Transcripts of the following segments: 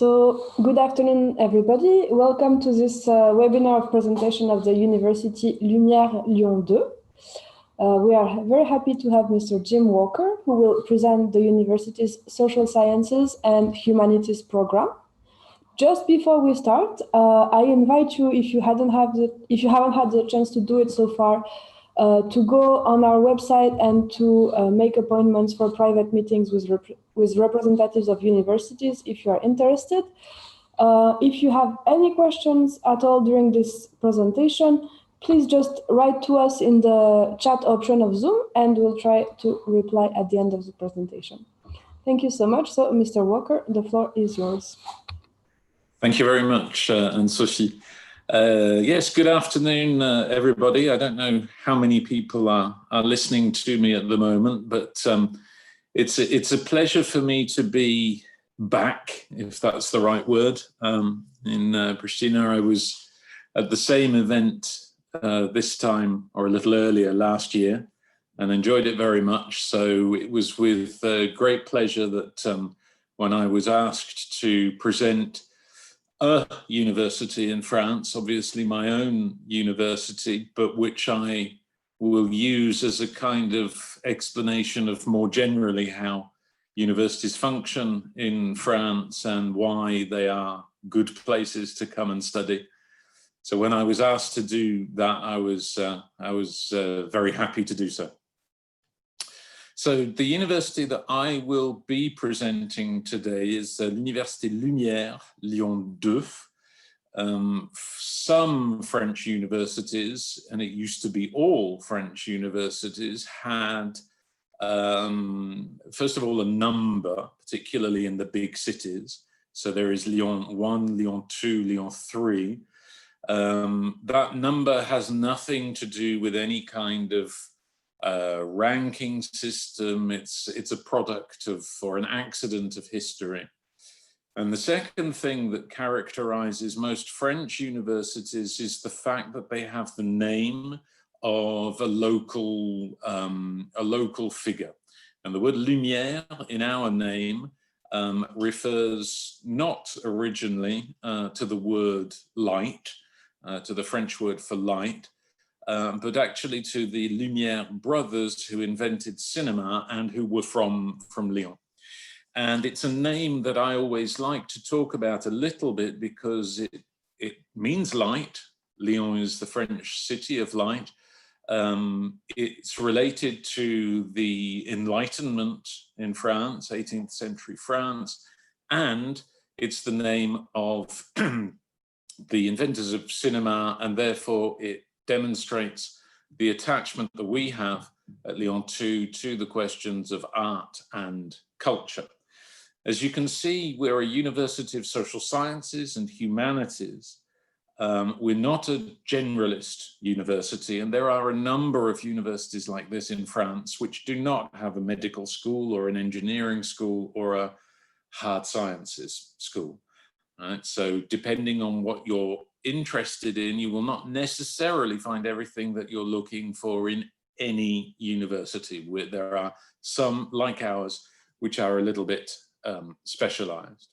So, good afternoon, everybody. Welcome to this webinar of presentation of the University Lumière Lyon 2. We are very happy to have Mr. Jim Walker, who will present the university's Social Sciences and Humanities program. Just before we start, I invite you, if you haven't had the chance to do it so far, to go on our website and to make appointments for private meetings with representatives of universities if you are interested. If you have any questions at all during this presentation, please just write to us in the chat option of Zoom and we'll try to reply at the end of the presentation. Thank you so much. So, Mr. Walker, the floor is yours. Thank you very much, Anne-Sophie. Yes, good afternoon, everybody. I don't know how many people are listening to me at the moment, but it's a pleasure for me to be back, if that's the right word. In Pristina, I was at the same event this time, or a little earlier last year, and enjoyed it very much. So it was with great pleasure that when I was asked to present a university in France, obviously my own university, but which I will use as a kind of explanation of more generally how universities function in France and why they are good places to come and study. So when I was asked to do that, I was very happy to do so. So the university that I will be presenting today is l'Université Lumière, Lyon 2. Some French universities, and it used to be all French universities, had, first of all, a number, particularly in the big cities. So there is Lyon 1, Lyon 2, Lyon 3. That number has nothing to do with any kind of ranking system. It's a product of, or an accident of history. And the second thing that characterizes most French universities is the fact that they have the name of a local figure. And the word Lumière in our name refers not originally to the word light, to the French word for light, but actually to the Lumière brothers who invented cinema and who were from Lyon. And it's a name that I always like to talk about a little bit because it means light. Lyon is the French city of light. It's related to the Enlightenment in France, 18th century France, and it's the name of the inventors of cinema, and therefore it demonstrates the attachment that we have at Lyon 2 to the questions of art and culture. As you can see, we're a university of social sciences and humanities. We're not a generalist university, and there are a number of universities like this in France which do not have a medical school or an engineering school or a hard sciences school. Right? So depending on what you're interested in, you will not necessarily find everything that you're looking for in any university. Where there are some, like ours, which are a little bit specialized.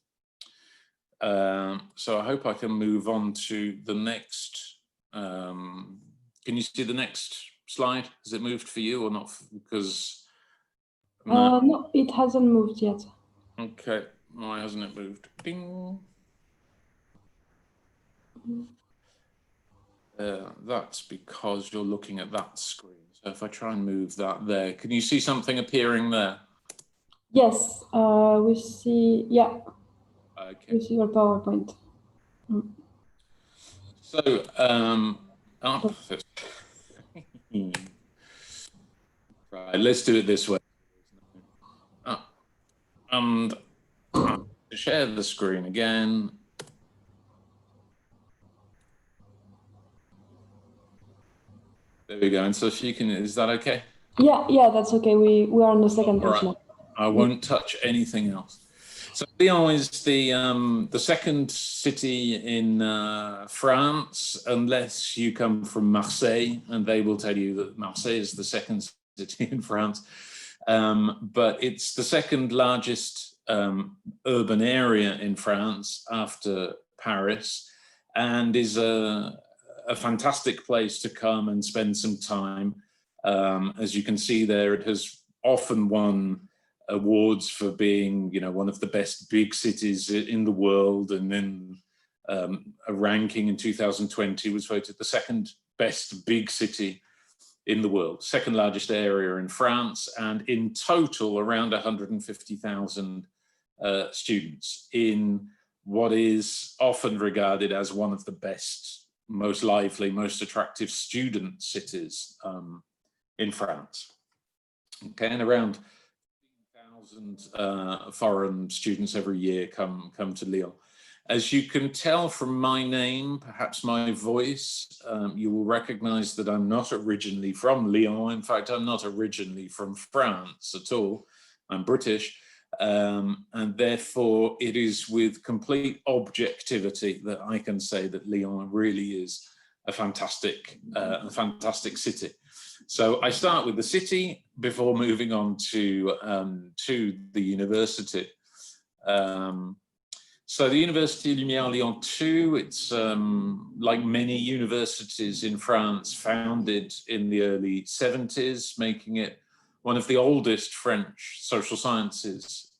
So I hope I can move on to the next. Can you see the next slide? Has it moved for you or not? Because no, it hasn't moved yet. Okay, why hasn't it moved? Ding. That's because you're looking at that screen. So if I try and move that there, can you see something appearing there? Yes, we see, yeah. Okay. We see your PowerPoint. So, right, let's do it this way. And share the screen again. There we go. And so if you can, is that okay? Yeah, that's okay. We are on the second page now. I won't touch anything else. So Lyon is the second city in France, unless you come from Marseille, and they will tell you that Marseille is the second city in France. But it's the second largest urban area in France after Paris, and is a fantastic place to come and spend some time. As you can see there, it has often won awards for being, one of the best big cities in the world, and then a ranking in 2020 was voted the second best big city in the world, second largest area in France, and in total around 150,000 students in what is often regarded as one of the best, most lively, most attractive student cities in France. Okay, and around 1,000 foreign students every year come to Lyon. As you can tell from my name, perhaps my voice, you will recognize that I'm not originally from Lyon. In fact, I'm not originally from France at all. I'm British. And therefore, it is with complete objectivity that I can say that Lyon really is a fantastic city. So I start with the city before moving on to the university. So the University Lumière Lyon 2, it's like many universities in France, founded in the early 70s, making it one of the oldest French social sciences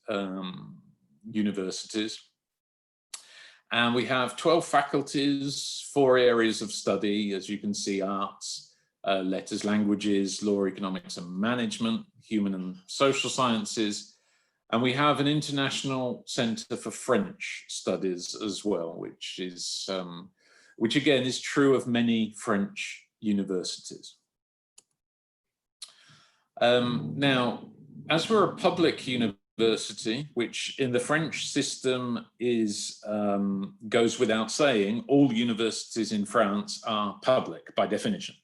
universities. And we have 12 faculties, 4 areas of study, as you can see: arts, letters, languages, law, economics and management, human and social sciences. And we have an international centre for French studies as well, which again is true of many French universities. Now, as we're a public university, which in the French system goes without saying, all universities in France are public by definition.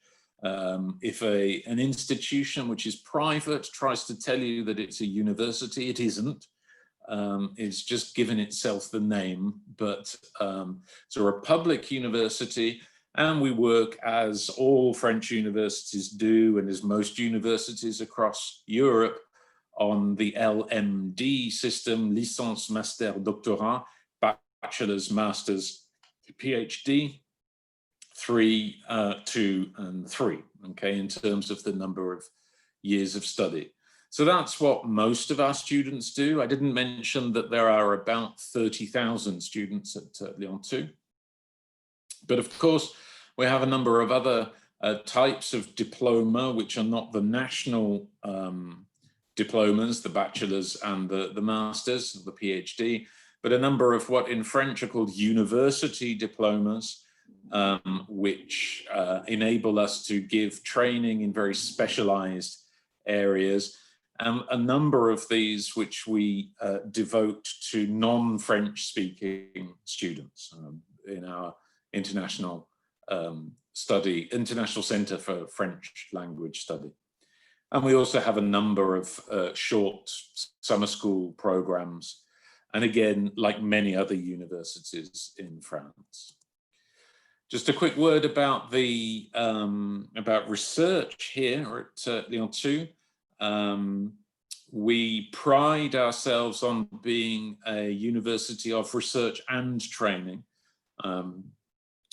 If an institution which is private tries to tell you that it's a university, it isn't. It's just given itself the name, but so we're a public university, and we work, as all French universities do, and as most universities across Europe, on the LMD system: licence, master, doctorat, bachelor's, master's, PhD. 3, 2, and 3, okay, in terms of the number of years of study. So that's what most of our students do. I didn't mention that there are about 30,000 students at Lyon 2. But of course, we have a number of other types of diploma, which are not the national diplomas, the bachelor's and the master's, the PhD, but a number of what in French are called university diplomas, which enable us to give training in very specialized areas. A number of these which we devote to non-French speaking students in our international International Center for French Language Study. And we also have a number of short summer school programs. And again, like many other universities in France. Just a quick word about the about research here at Lyon 2. We pride ourselves on being a university of research and training.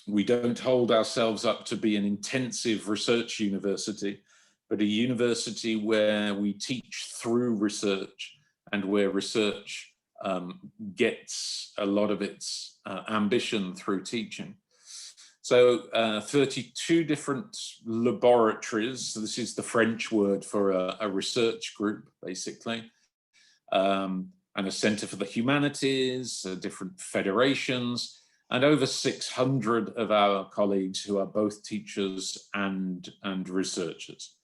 We don't hold ourselves up to be an intensive research university, but a university where we teach through research, and where research gets a lot of its ambition through teaching. So 32 different laboratories. So this is the French word for a research group, basically, and a Center for the Humanities, different federations, and over 600 of our colleagues who are both teachers and researchers,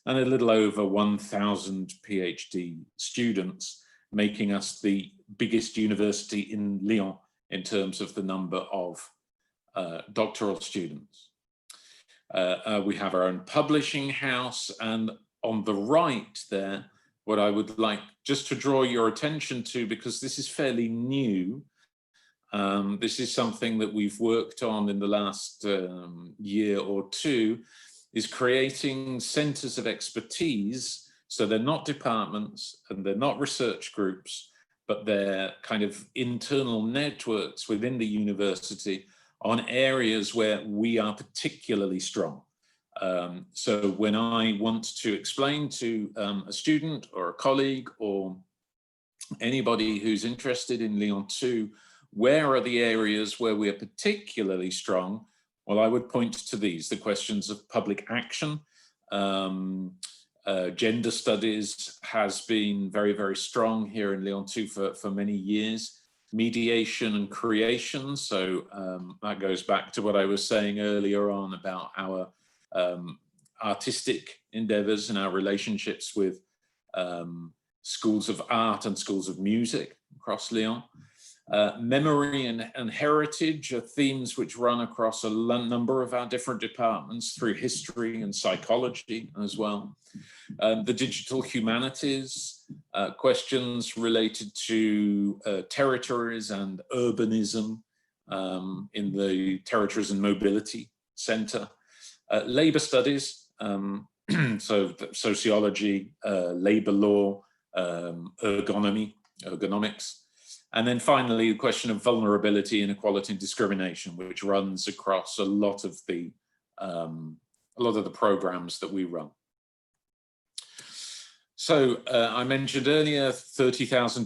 and a little over 1,000 PhD students, making us the biggest university in Lyon in terms of the number of doctoral students. We have our own publishing house, and on the right there, what I would like just to draw your attention to, because this is fairly new, this is something that we've worked on in the last year or two, is creating centers of expertise. So they're not departments and they're not research groups, but they're kind of internal networks within the university on areas where we are particularly strong. So when I want to explain to a student or a colleague or anybody who's interested in Lyon 2, where are the areas where we're particularly strong? Well, I would point to these, the questions of public action. Gender studies has been very, very strong here in Lyon 2 for many years. Mediation and creation, so that goes back to what I was saying earlier on about our artistic endeavors and our relationships with schools of art and schools of music across Lyon. Memory and heritage are themes which run across a number of our different departments through history and psychology as well. The digital humanities, questions related to territories and urbanism in the Territories and Mobility Center. Labor studies, so sociology, labor law, ergonomics. And then finally, the question of vulnerability, inequality, and discrimination, which runs across a lot of the programs that we run. So I mentioned earlier, 30,000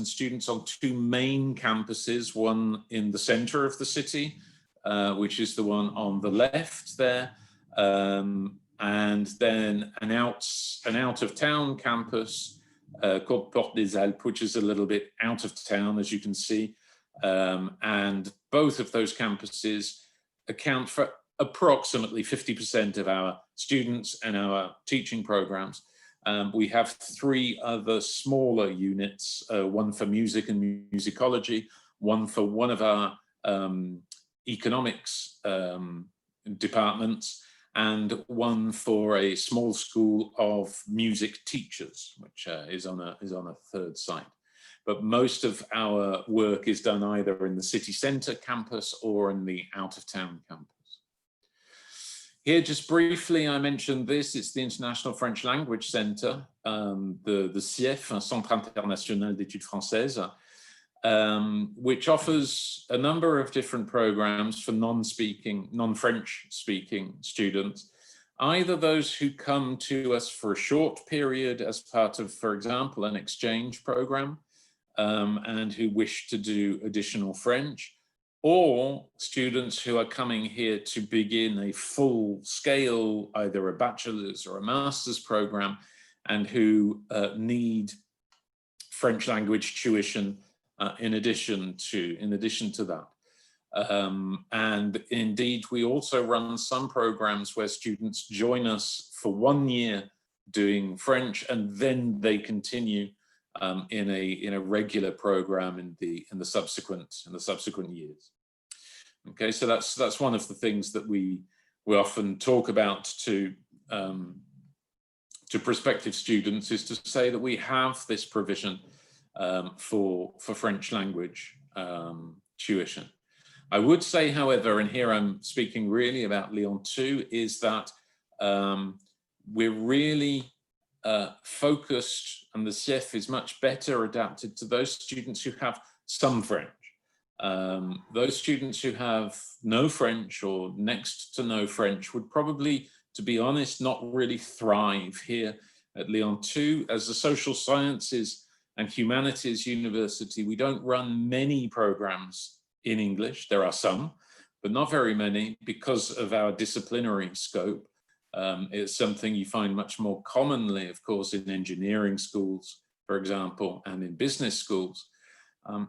students on 2 main campuses, one in the center of the city, which is the one on the left there, and then an out-of-town campus called Porte des Alpes, which is a little bit out of town, as you can see. And both of those campuses account for approximately 50% of our students and our teaching programs. We have 3 other smaller units, one for music and musicology, one for one of our economics departments, and one for a small school of music teachers, which is on a 3rd site. But most of our work is done either in the city centre campus or in the out-of-town campus. Here, just briefly, I mentioned this, it's the International French Language Centre, the CIEF, Centre International d'Études Françaises, which offers a number of different programs for non-French speaking students, either those who come to us for a short period as part of, for example, an exchange program, and who wish to do additional French, or students who are coming here to begin a full-scale, either a bachelor's or a master's program, and who need French language tuition in addition to that. And indeed, we also run some programs where students join us for 1 year doing French, and then they continue in a regular program in the subsequent years. Okay, so that's one of the things that we often talk about to prospective students, is to say that we have this provision for French language tuition. I would say, however, and here I'm speaking really about Lyon 2, is that we're really focused, and the CIEF is much better adapted to those students who have some French. Those students who have no French or next to no French would probably, to be honest, not really thrive here at Lyon 2. As a social sciences and humanities university, we don't run many programs in English. There are some, but not very many, because of our disciplinary scope. It's something you find much more commonly, of course, in engineering schools, for example, and in business schools.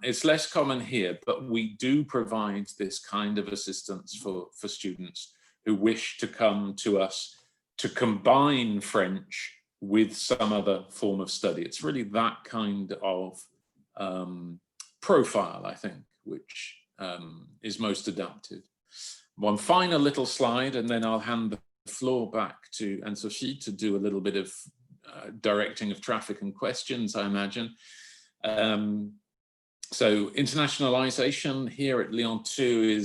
It's less common here, but we do provide this kind of assistance for students who wish to come to us to combine French with some other form of study. It's really that kind of profile, I think, which is most adapted. One final little slide, and then I'll hand the floor back to Anne-Sophie to do a little bit of directing of traffic and questions, I imagine. So internationalization here at Lyon 2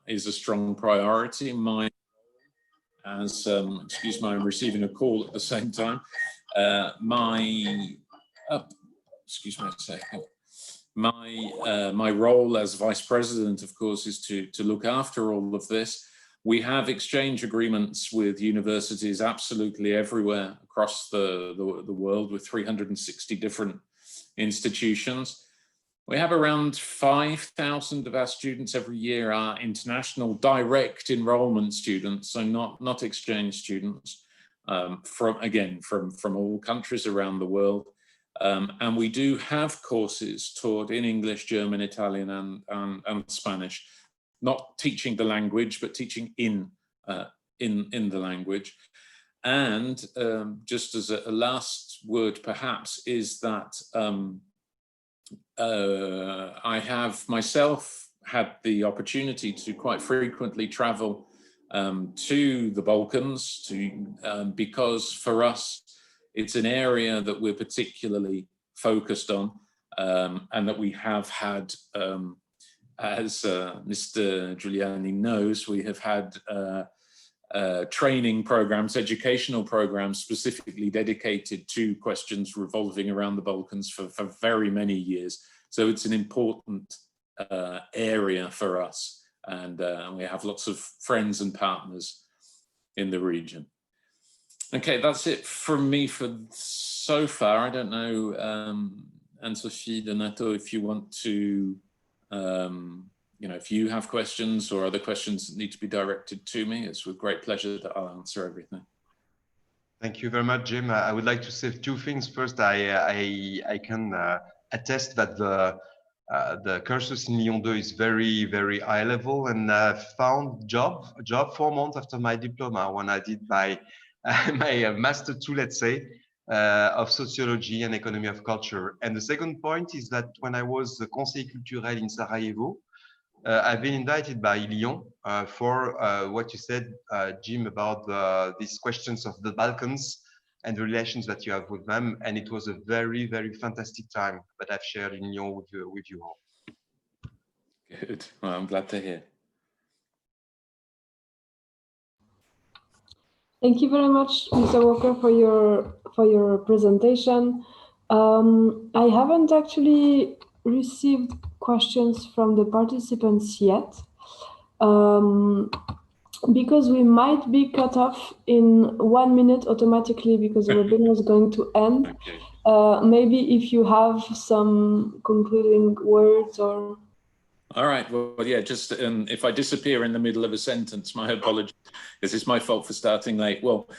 is a strong priority. Excuse me, I'm receiving a call at the same time. excuse me a second. My role as vice president, of course, is to look after all of this. We have exchange agreements with universities absolutely everywhere across the world, with 360 different institutions. We have around 5,000 of our students every year are international direct enrollment students, so not exchange students, from all countries around the world. And we do have courses taught in English, German, Italian, and Spanish, not teaching the language, but teaching in the language. And just as a last word, perhaps, is that I have myself had the opportunity to quite frequently travel to the Balkans because for us, it's an area that we're particularly focused on, and that we have had, as Mr. Giuliani knows, we have had training programs, educational programs specifically dedicated to questions revolving around the Balkans for very many years. So it's an important area for us, and we have lots of friends and partners in the region. Okay, that's it from me for so far. I don't know, Anne-Sophie, Donato, if you want to, if you have questions or other questions that need to be directed to me, it's with great pleasure that I'll answer everything. Thank you very much, Jim. I would like to say two things. First, I can attest that the cursus in Lyon 2 is very, very high level, and I found a job 4 months after my diploma when I did my my master 2, let's say, of sociology and economy of culture. And the second point is that when I was the conseiller culturel in Sarajevo, I've been invited by Lyon for what you said, Jim, about these questions of the Balkans and the relations that you have with them. And it was a very, very fantastic time that I've shared in Lyon with you all. Good. Well, I'm glad to hear. Thank you very much, Mr. Walker, for your presentation. I haven't actually received questions from the participants yet, because we might be cut off in 1 minute automatically because the webinar is going to end. Okay. Maybe if you have some concluding words or... All right. Well, yeah, just if I disappear in the middle of a sentence, my apologies, because it's my fault for starting late. Well,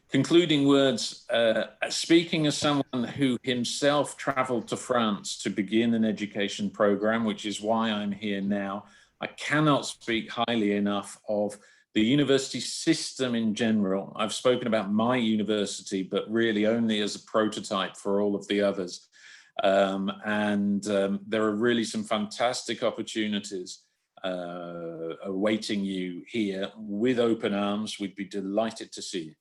concluding words, speaking as someone who himself traveled to France to begin an education program, which is why I'm here now, I cannot speak highly enough of the university system in general. I've spoken about my university, but really only as a prototype for all of the others. There are really some fantastic opportunities awaiting you here with open arms. We'd be delighted to see you.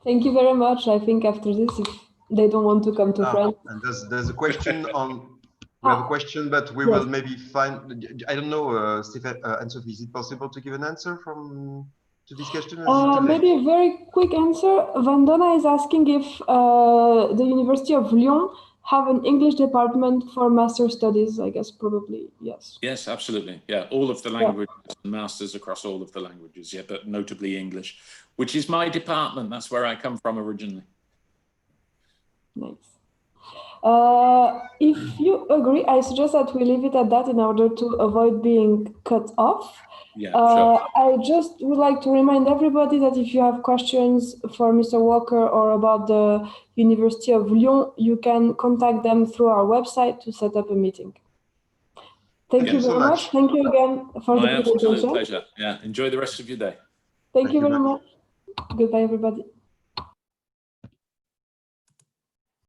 Thank you very much. I think after this, if they don't want to come to France. And there's a question on, we have a question, but we will maybe find, I don't know, Stephen, Anne-Sophie, is it possible to give an answer to this question? Maybe a very quick answer. Vandana is asking if the University of Lyon have an English department for master studies. I guess probably yes. Yes, absolutely. Yeah, all of the languages, masters across all of the languages. Yeah, but notably English, which is my department. That's where I come from originally. Nice. If you agree, I suggest that we leave it at that in order to avoid being cut off. Yeah, sure. I just would like to remind everybody that if you have questions for Mr. Walker or about the University of Lyon, you can contact them through our website to set up a meeting. Thank you very much. Thank you again for the presentation. My absolute pleasure. Yeah, enjoy the rest of your day. Thank you very much. Goodbye, everybody.